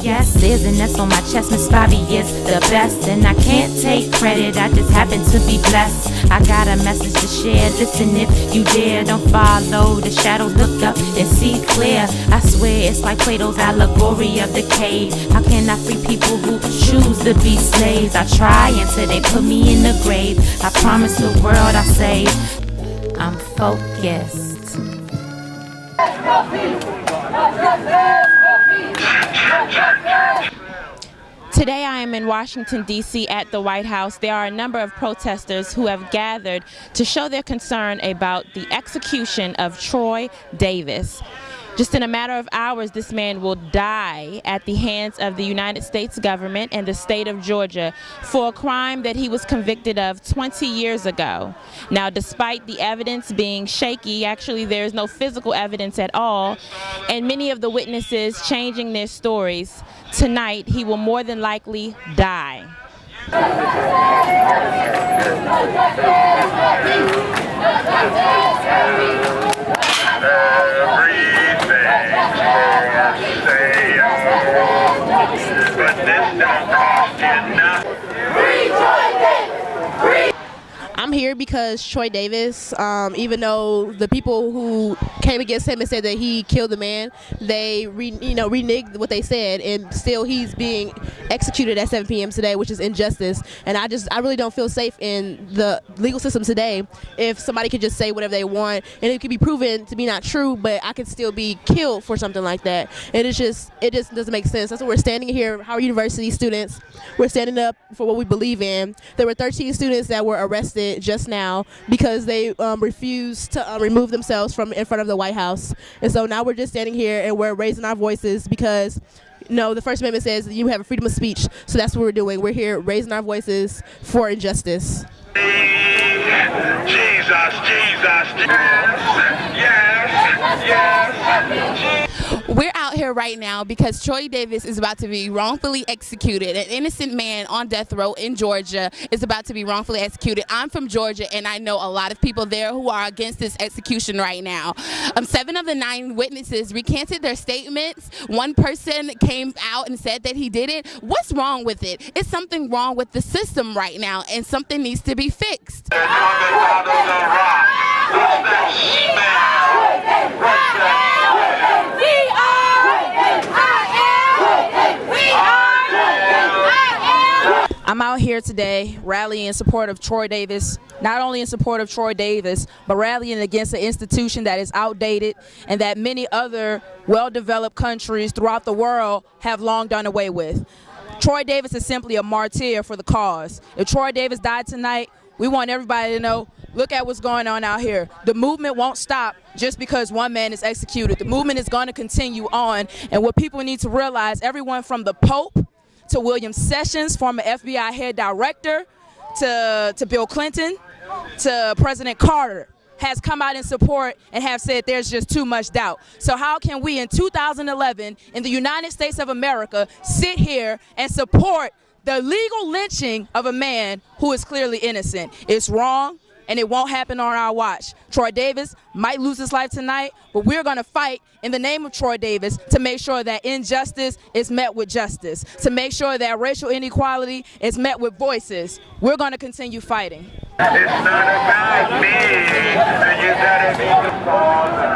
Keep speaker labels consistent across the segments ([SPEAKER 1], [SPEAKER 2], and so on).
[SPEAKER 1] Yes, is, and that's on my chest. Miss Spivey is the best, and I can't take credit, I just happen to be blessed. I got a message to share, listen if you dare. Don't follow the shadows, look up and see clear. I swear it's like Plato's allegory of the cave. How can I free people who choose to be slaves? I try until they put me in the grave. I promise the world I save. I'm focused. Today I am in Washington, D.C. at the White House. There are a number of protesters who have gathered to show their concern about the execution of Troy Davis. Just in a matter of hours, this man will die at the hands of the United States government and the state of Georgia for a crime that he was convicted of 20 years ago. Now, despite the evidence being shaky, actually there is no physical evidence at all, and many of the witnesses changing their stories, tonight he will more than likely die.
[SPEAKER 2] I'm here because Troy Davis, even though the people who came against him and said that he killed the man, they reneged what they said, and still he's being executed at 7 p.m. today, which is injustice. And I really don't feel safe in the legal system today if somebody could just say whatever they want and it could be proven to be not true, but I could still be killed for something like that. And it just doesn't make sense. That's why we're standing here, Howard University students. We're standing up for what we believe in. There were 13 students that were arrested just now because they refused to remove themselves from in front of the White House. And so now we're just standing here and we're raising our voices because the First Amendment says that you have a freedom of speech. So that's what we're doing. We're here raising our voices for injustice.
[SPEAKER 3] Jesus, yes.
[SPEAKER 4] We're out here right now because Troy Davis is about to be wrongfully executed. An innocent man on death row in Georgia is about to be wrongfully executed. I'm from Georgia, and I know a lot of people there who are against this execution right now. 7 of the 9 witnesses recanted their statements. One person came out and said that he did it. What's wrong with it? It's something wrong with the system right now, and something needs to be fixed.
[SPEAKER 5] I'm out here today rallying in support of Troy Davis, not only in support of Troy Davis, but rallying against an institution that is outdated and that many other well-developed countries throughout the world have long done away with. Troy Davis is simply a martyr for the cause. If Troy Davis died tonight, we want everybody to know, look at what's going on out here. The movement won't stop just because one man is executed. The movement is going to continue on, and what people need to realize, everyone from the Pope to William Sessions, former FBI head director, to Bill Clinton, to President Carter, has come out in support and have said there's just too much doubt. So how can we in 2011 in the United States of America sit here and support the legal lynching of a man who is clearly innocent? It's wrong, and it won't happen on our watch. Troy Davis might lose his life tonight, but we're going to fight in the name of Troy Davis to make sure that injustice is met with justice, to make sure that racial inequality is met with voices. We're going to continue fighting.
[SPEAKER 3] It's not about me, and you gotta be the father.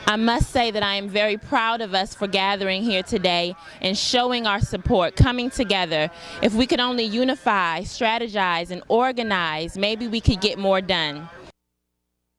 [SPEAKER 1] I must say that I am very proud of us for gathering here today and showing our support, coming together. If we could only unify, strategize, and organize, maybe we could get more done.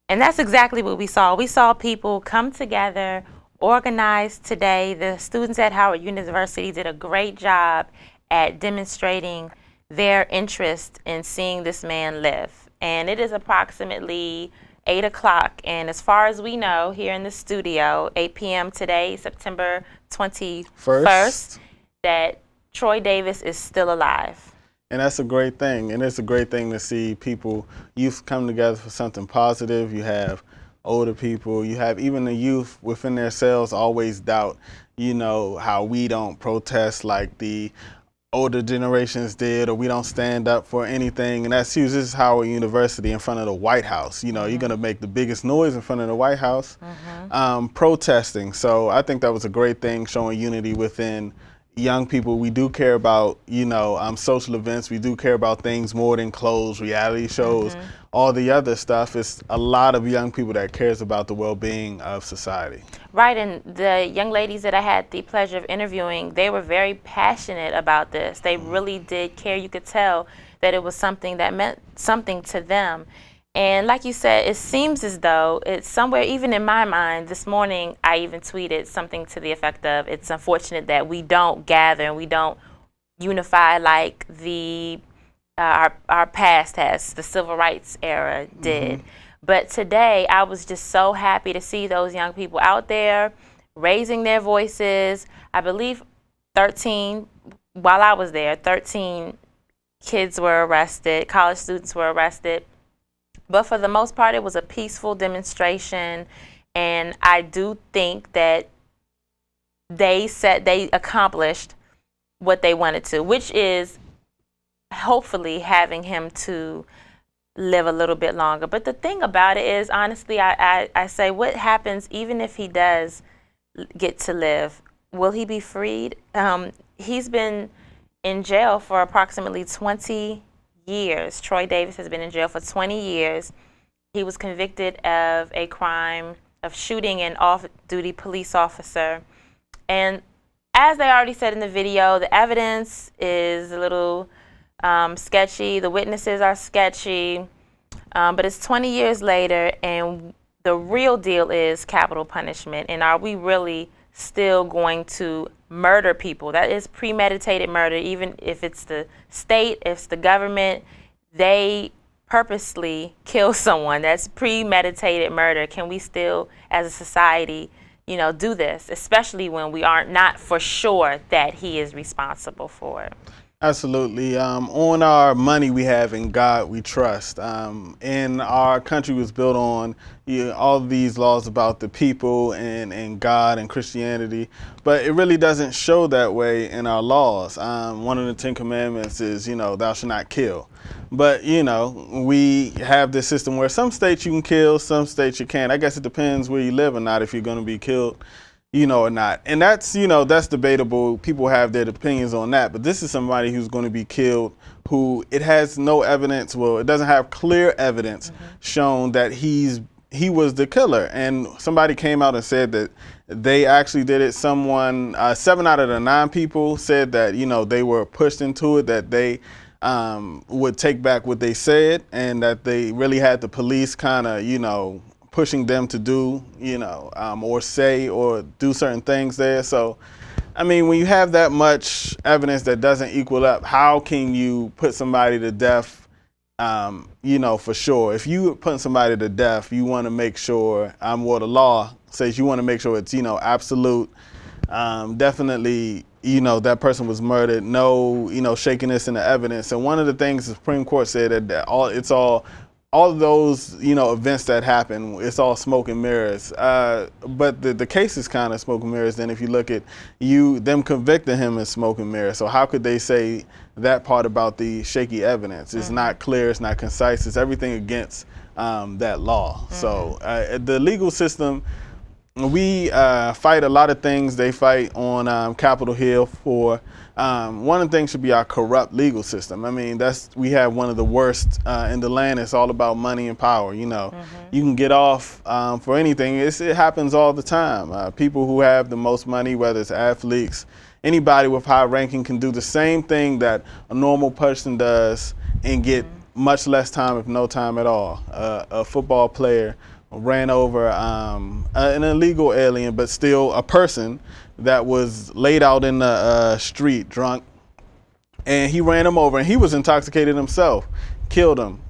[SPEAKER 6] And that's exactly what we saw. We saw people come together, organize today. The students at Howard University did a great job at demonstrating their interest in seeing this man live. And it is approximately 8 o'clock, and as far as we know, here in the studio, 8 p.m. today, September 21st, that Troy Davis is still alive.
[SPEAKER 7] And that's a great thing. And it's a great thing to see people, youth come together for something positive. You have older people, you have even the youth within themselves always doubt, how we don't protest like the older generations did, or we don't stand up for anything. And that's huge. This is Howard University in front of the White House. You're going to make the biggest noise in front of the White House protesting. So I think that was a great thing, showing unity within young people. We do care about, social events. We do care about things more than clothes, reality shows, all the other stuff. It's a lot of young people that cares about the well-being of society.
[SPEAKER 6] Right, and the young ladies that I had the pleasure of interviewing, they were very passionate about this. They really did care. You could tell that it was something that meant something to them. And like you said, it seems as though it's somewhere, even in my mind, this morning I even tweeted something to the effect of, it's unfortunate that we don't gather and we don't unify like our past has, the civil rights era did. But today I was just so happy to see those young people out there raising their voices. I believe 13, while I was there, 13 kids were arrested, college students were arrested. But for the most part, it was a peaceful demonstration, and I do think that they accomplished what they wanted to, which is hopefully having him to live a little bit longer. But the thing about it is, honestly, I say, what happens even if he does get to live? Will he be freed? He's been in jail for approximately 20 years. Troy Davis has been in jail for 20 years. He was convicted of a crime of shooting an off-duty police officer. And as they already said in the video, the evidence is a little sketchy. The witnesses are sketchy. But it's 20 years later, and the real deal is capital punishment. And are we really still going to murder people? That is premeditated murder. Even if it's the state, if it's the government, they purposely kill someone. That's premeditated murder. Can we still, as a society, do this, especially when we are not for sure that he is responsible for it?
[SPEAKER 7] Absolutely. On our money we have, in God we trust. And our country was built on all of these laws about the people and God and Christianity, but it really doesn't show that way in our laws. One of the 10 Commandments is, thou shalt not kill. But, we have this system where some states you can kill, some states you can't. I guess it depends where you live or not if you're going to be killed, or not. And that's, that's debatable. People have their opinions on that. But this is somebody who's going to be killed who it has no evidence. Well, it doesn't have clear evidence shown that he was the killer. And somebody came out and said that they actually did it. 7 out of the 9 people said that, they were pushed into it, that they would take back what they said, and that they really had the police kind of, pushing them to do, or say or do certain things there. So, I mean, when you have that much evidence that doesn't equal up, how can you put somebody to death, for sure? If you put somebody to death, you want to make sure, what the law says, you want to make sure it's, absolute, definitely, that person was murdered, no, shakiness in the evidence. And one of the things the Supreme Court said that all of those, events that happen, it's all smoke and mirrors. But the case is kind of smoke and mirrors. Then if you look at them convicting him as smoke and mirrors. So how could they say that part about the shaky evidence? It's not clear, it's not concise, it's everything against that law. So the legal system, we fight a lot of things. They fight on Capitol Hill for one of the things should be our corrupt legal system. I mean, we have one of the worst in the land. It's all about money and power. You can get off for anything. It happens all the time. People who have the most money, whether it's athletes, anybody with high ranking, can do the same thing that a normal person does and get much less time, if no time at all. A football player ran over an illegal alien, but still a person that was laid out in the street drunk, and he ran him over, and he was intoxicated himself, killed him.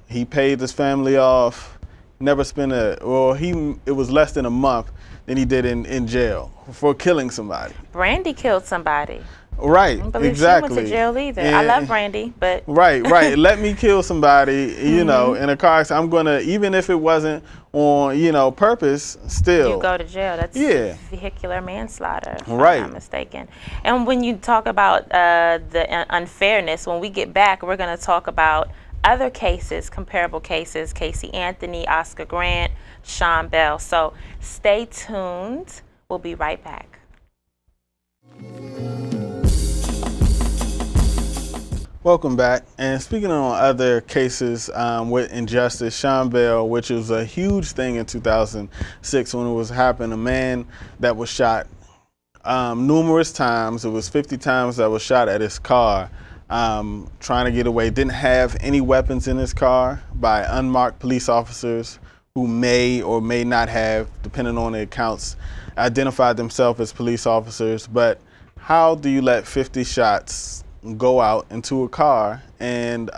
[SPEAKER 7] He paid his family off, never spent it was less than a month than he did in jail for killing somebody.
[SPEAKER 6] Brandy killed somebody.
[SPEAKER 7] Right,
[SPEAKER 6] I don't believe
[SPEAKER 7] exactly.
[SPEAKER 6] she went to jail either. I love Brandy, but
[SPEAKER 7] right. Let me kill somebody, you know, in a car accident. I'm gonna, even if it wasn't on, you know, purpose, still.
[SPEAKER 6] you go to jail. That's vehicular manslaughter, if
[SPEAKER 7] Right.
[SPEAKER 6] I'm not mistaken. And when you talk about the unfairness, when we get back, we're going to talk about other cases, comparable cases, Casey Anthony, Oscar Grant, Sean Bell. So stay tuned. We'll be right back.
[SPEAKER 7] Welcome back. And speaking on other cases with injustice, Sean Bell, which was a huge thing in 2006 when it was happening, a man that was shot numerous times. It was 50 times that was shot at his car trying to get away. Didn't have any weapons in his car by unmarked police officers who may or may not have, depending on the accounts, identified themselves as police officers. But how do you let 50 shots go out into a car and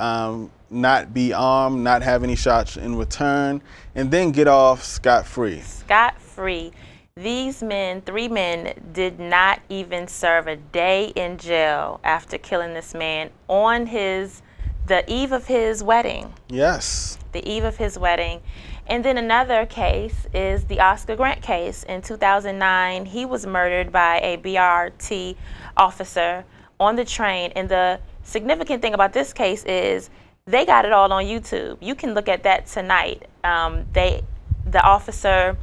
[SPEAKER 7] not be armed, not have any shots in return, and then get off scot-free?
[SPEAKER 6] Scot-free. These men, 3 men, did not even serve a day in jail after killing this man on the eve of his wedding.
[SPEAKER 7] Yes.
[SPEAKER 6] The eve of his wedding. And then another case is the Oscar Grant case. In 2009, he was murdered by a BRT officer on the train. And the significant thing about this case is they got it all on YouTube. You can look at that tonight. The officer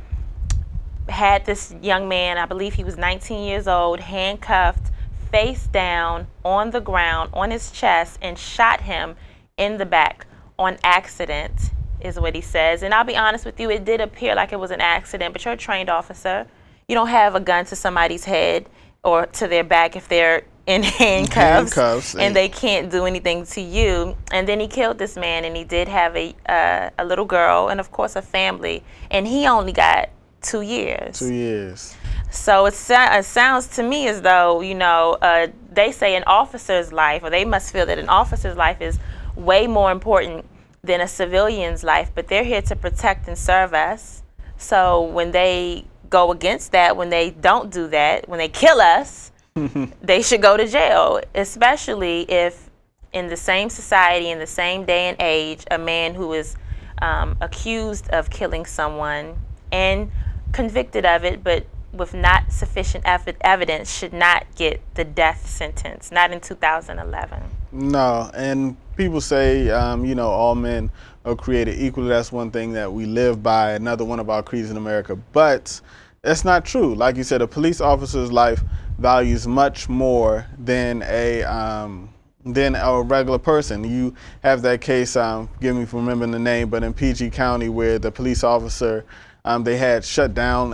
[SPEAKER 6] had this young man, I believe he was 19 years old, handcuffed, face down on the ground, on his chest, and shot him in the back on accident, is what he says. And I'll be honest with you, it did appear like it was an accident, but you're a trained officer. You don't have a gun to somebody's head or to their back if they're in handcuffs and they can't do anything to you. And then he killed this man, and he did have a little girl and, of course, a family. And he only got 2 years.
[SPEAKER 7] 2 years.
[SPEAKER 6] So it sounds to me as though, you know, they say an officer's life, or they must feel that an officer's life is way more important than a civilian's life, but they're here to protect and serve us. So when they go against that, when they don't do that, when they kill us, they should go to jail, especially if in the same society, in the same day and age, a man who is accused of killing someone and convicted of it, but with not sufficient evidence, should not get the death sentence, not in 2011.
[SPEAKER 7] No, and people say, you know, all men are created equal. That's one thing that we live by, another one of our creeds in America. But that's not true. Like you said, a police officer's life values much more than a regular person. You have that case, forgive me for remembering the name, but in PG County, where the police officer, they had shut down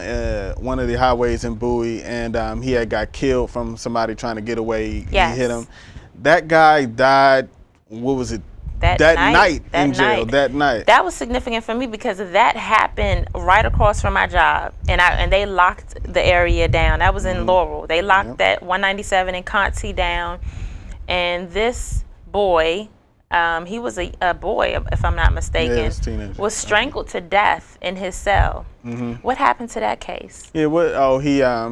[SPEAKER 7] one of the highways in Bowie, and he had got killed from somebody trying to get away.
[SPEAKER 6] Yes.
[SPEAKER 7] He hit him. That guy died, what was it? That night in jail. That night.
[SPEAKER 6] That was significant for me because that happened right across from my job, and they locked the area down. That was in Laurel. They locked that 197 in Conti down, and this boy, he was a boy, if I'm not mistaken, was strangled to death in his cell. What happened to that case?
[SPEAKER 7] Yeah,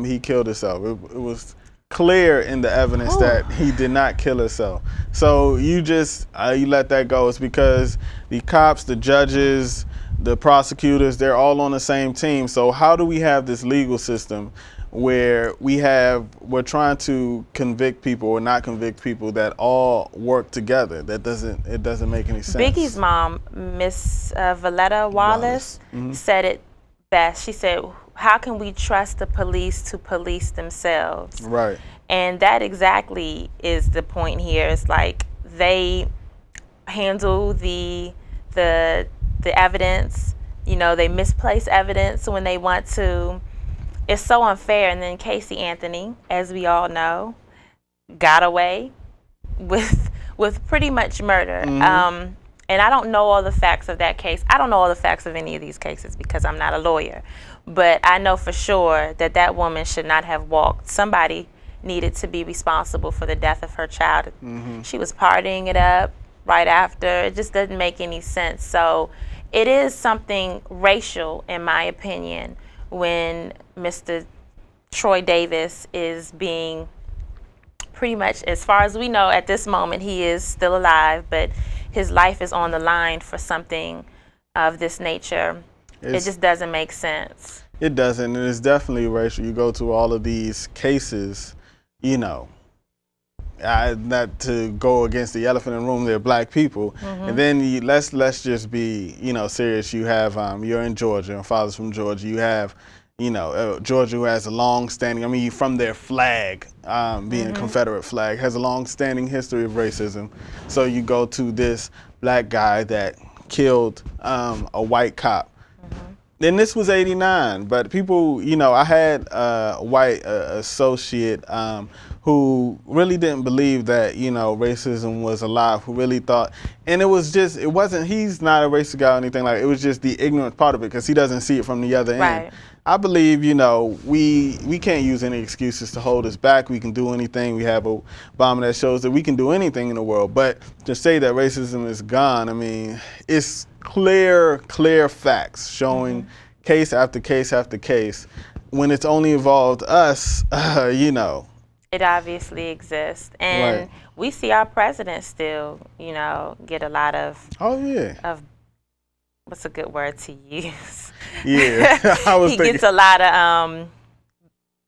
[SPEAKER 7] he killed himself. It was clear in the evidence that he did not kill himself. So you just you let that go. It's because the cops, the judges, the prosecutors, they're all on the same team. So how do we have this legal system where we're trying to convict people or not convict people that all work together? It doesn't make any sense.
[SPEAKER 6] Biggie's mom, Miss Valletta Wallace, said it best. She said, how can we trust the police to police themselves?
[SPEAKER 7] Right.
[SPEAKER 6] And that exactly is the point here. It's like they handle the evidence, you know, they misplace evidence when they want to. It's so unfair. And then Casey Anthony, as we all know, got away with pretty much murder. And I don't know all the facts of that case. I don't know all the facts of any of these cases because I'm not a lawyer. But I know for sure that woman should not have walked. Somebody needed to be responsible for the death of her child. She was partying it up right after. It just doesn't make any sense. So it is something racial, in my opinion, when Mr. Troy Davis is being pretty much, as far as we know at this moment, he is still alive, but his life is on the line for something of this nature. It just doesn't make sense.
[SPEAKER 7] It doesn't, and it's definitely racial. You go to all of these cases, you know, not to go against the elephant in the room, they're black people. And then let's just be, you know, serious. You have, you're in Georgia, and father's from Georgia. You have, you know, Georgia, who has a long-standing, I mean, from their flag, being a Confederate flag, has a long-standing history of racism. So you go to this black guy that killed a white cop. And this was '89, but people, you know, I had a white associate who really didn't believe that, you know, racism was alive, who really thought, and it was just, it wasn't, he's not a racist guy or anything like that. It was just the ignorant part of it, because he doesn't see it from the other end. I believe, you know, we can't use any excuses to hold us back. We can do anything. We have a Obama that shows that we can do anything in the world. But to say that racism is gone, I mean, it's clear facts showing case after case after case. When it's only involved us, you know.
[SPEAKER 6] It obviously exists. And we see our president still, you know, get a lot of, of what's a good word to use?
[SPEAKER 7] Yeah, I was thinking.
[SPEAKER 6] He gets a lot of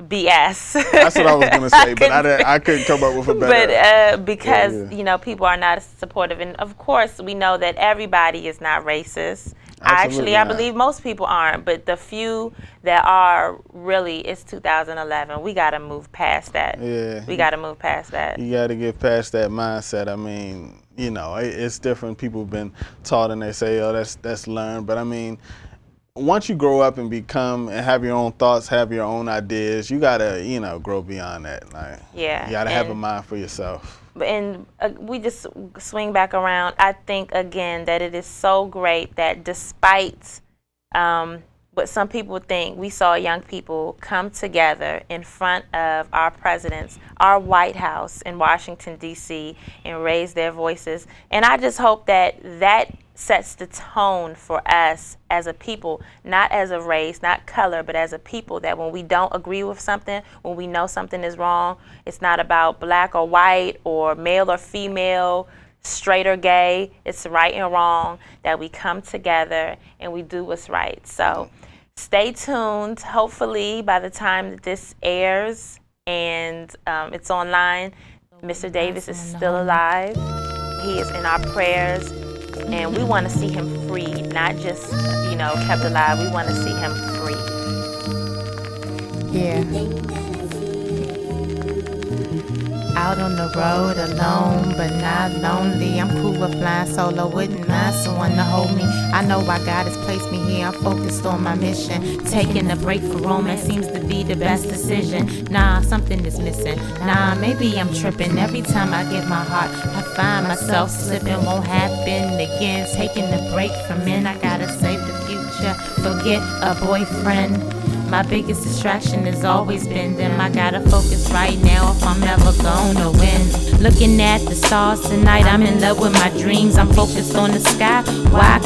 [SPEAKER 6] BS.
[SPEAKER 7] That's what I was going to say, but I couldn't come up with a better.
[SPEAKER 6] But because, you know, people are not supportive. And, of course, we know that everybody is not racist. Actually, I believe most people aren't, but the few that are, really, it's 2011. We got to move past that.
[SPEAKER 7] Yeah.
[SPEAKER 6] We got to move past that.
[SPEAKER 7] You got to get past that mindset. I mean, you know, it's different. People have been taught and they say, oh, that's learned. But, I mean, once you grow up and become and have your own thoughts, have your own ideas, you got to, you know, grow beyond that. Like, you got to have a mind for yourself.
[SPEAKER 6] And we just swing back around. I think, again, that it is so great that despite what some people think, we saw young people come together in front of our presidents, our White House in Washington, D.C., and raise their voices. And I just hope that that sets the tone for us as a people, not as a race, not color, but as a people, that when we don't agree with something, when we know something is wrong, it's not about black or white or male or female, straight or gay, it's right and wrong, that we come together and we do what's right. So stay tuned. Hopefully by the time that this airs and it's online, Mr. Davis is still alive. He is in our prayers. And we want to see him free, not just, you know, kept alive. We want to see him free.
[SPEAKER 8] Yeah. Out on the road alone, but not lonely. I'm cool with flying solo, wouldn't mind someone to hold me. I know why God has placed me here. I'm focused on my mission. Taking a break from romance seems to be the best decision. Nah, something is missing. Nah, maybe I'm tripping. Every time I give my heart, I find myself slipping. Won't happen again. Taking a break from men. I gotta save the future. Forget a boyfriend. My biggest distraction has always been them. I gotta focus right now if I'm ever gonna win. Looking at the stars tonight, I'm in love with my dreams. I'm focused on the sky. Why?